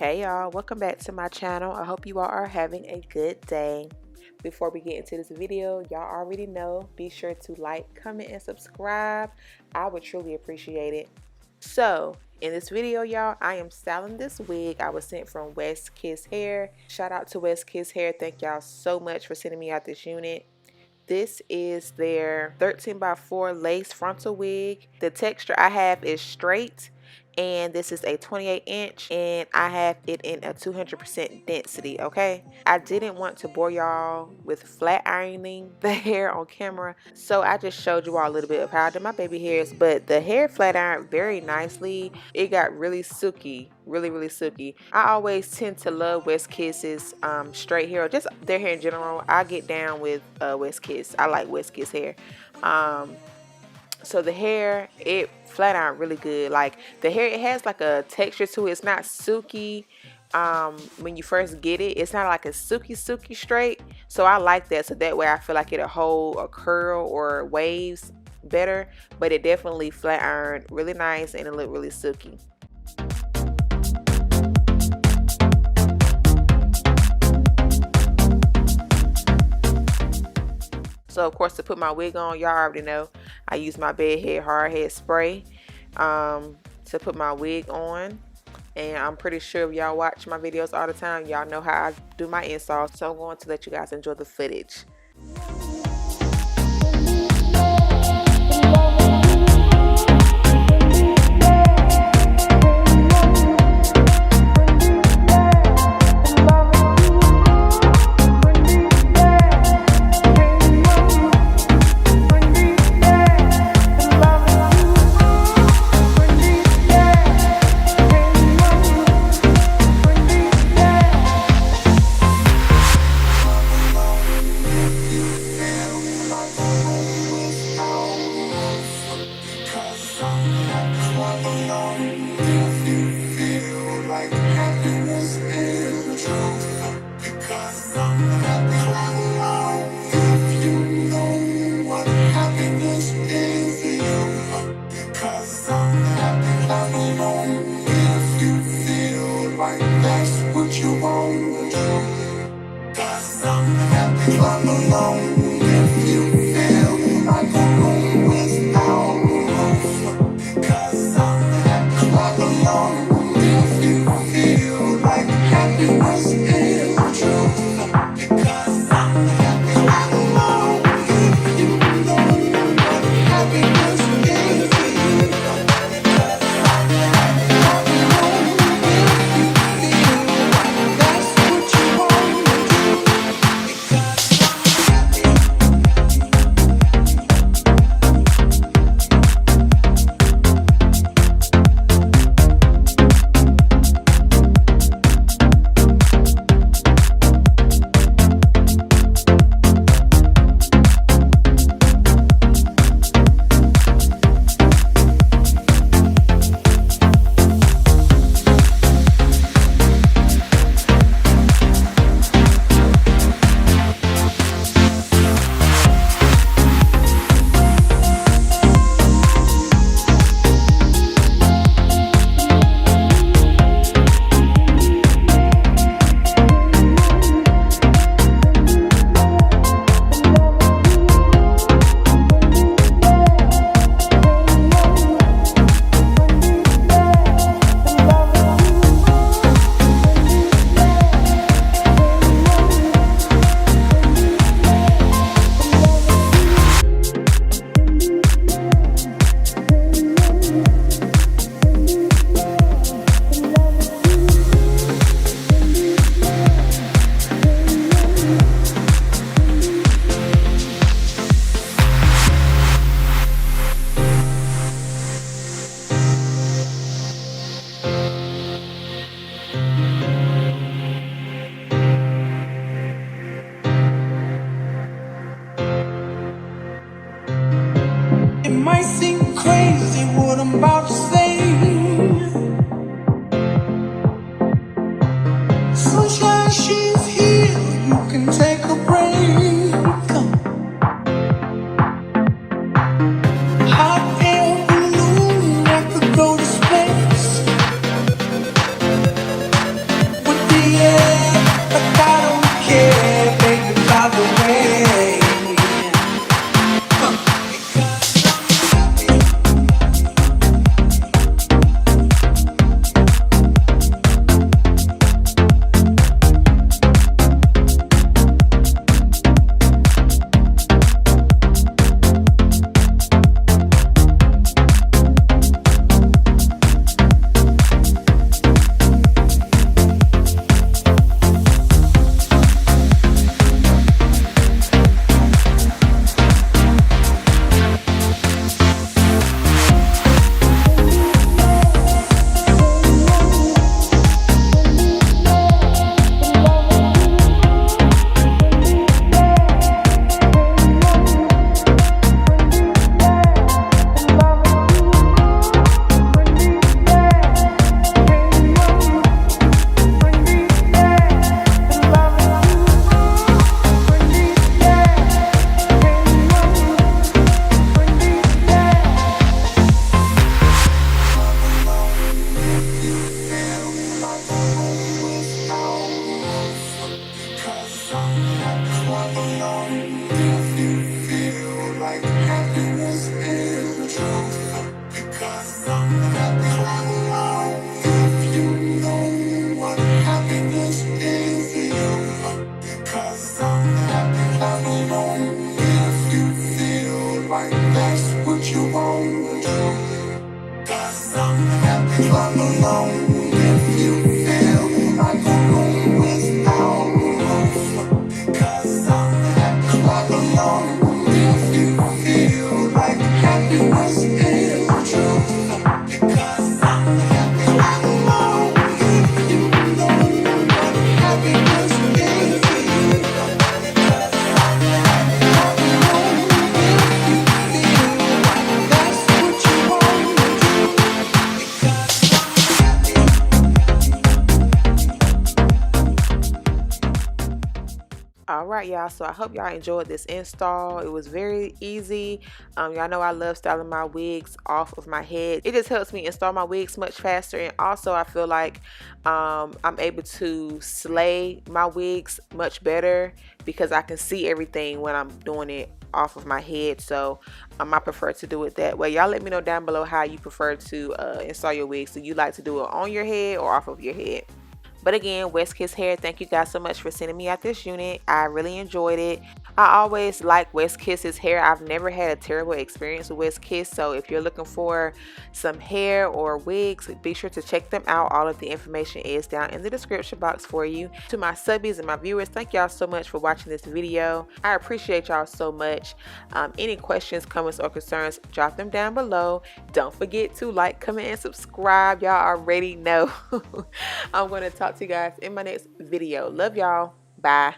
Hey y'all, welcome back to my channel. I hope you all are having a good day. Before we get into this video, y'all already know, be sure to like, comment, and subscribe. I would truly appreciate it. So, in this video, y'all, I am styling this wig I was sent from West Kiss Hair. Shout out to West Kiss Hair. Thank y'all so much for sending me out this unit. This is their 13x4 lace frontal wig. The texture I have is straight, and this is a 28 inch, and I have it in a 200% density. Okay, I didn't want to bore y'all with flat ironing the hair on camera, so I just showed you all a little bit of how I did my baby hairs. But the hair flat ironed very nicely. It got really silky, really silky. I always tend to love West Kiss's straight hair, just their hair in general. I get down with West Kiss. I like West Kiss hair. So the hair, it flat ironed really good. Like the hair, it has like a texture to it. It's not silky. When you first get it, it's not like a silky straight. So I like that. So that way I feel like it'll hold a curl or waves better. But it definitely flat ironed really nice, and it looked really silky. So of course, to put my wig on, y'all already know I use my bed head hard head spray to put my wig on. And I'm pretty sure if y'all watch my videos all the time, y'all know how I do my installs. So I'm going to let you guys enjoy the footage. All right, y'all, so I hope y'all enjoyed this install. It was very easy. Y'all know I love styling my wigs off of my head. It just helps me install my wigs much faster, and also I feel like I'm able to slay my wigs much better because I can see everything when I'm doing it off of my head. So I prefer to do it that way. Y'all let me know down below how you prefer to install your wigs. Do you like to do it on your head or off of your head? But again, West Kiss Hair, thank you guys so much for sending me out this unit. I really enjoyed it. I always like West Kiss's hair. I've never had a terrible experience with West Kiss. So if you're looking for some hair or wigs, be sure to check them out. All of the information is down in the description box for you. To my subbies and my viewers, thank y'all so much for watching this video. I appreciate y'all so much. Any questions, comments, or concerns, drop them down below. Don't forget to like, comment, and subscribe. Y'all already know. I'm going to talk to you guys in my next video. Love y'all. Bye.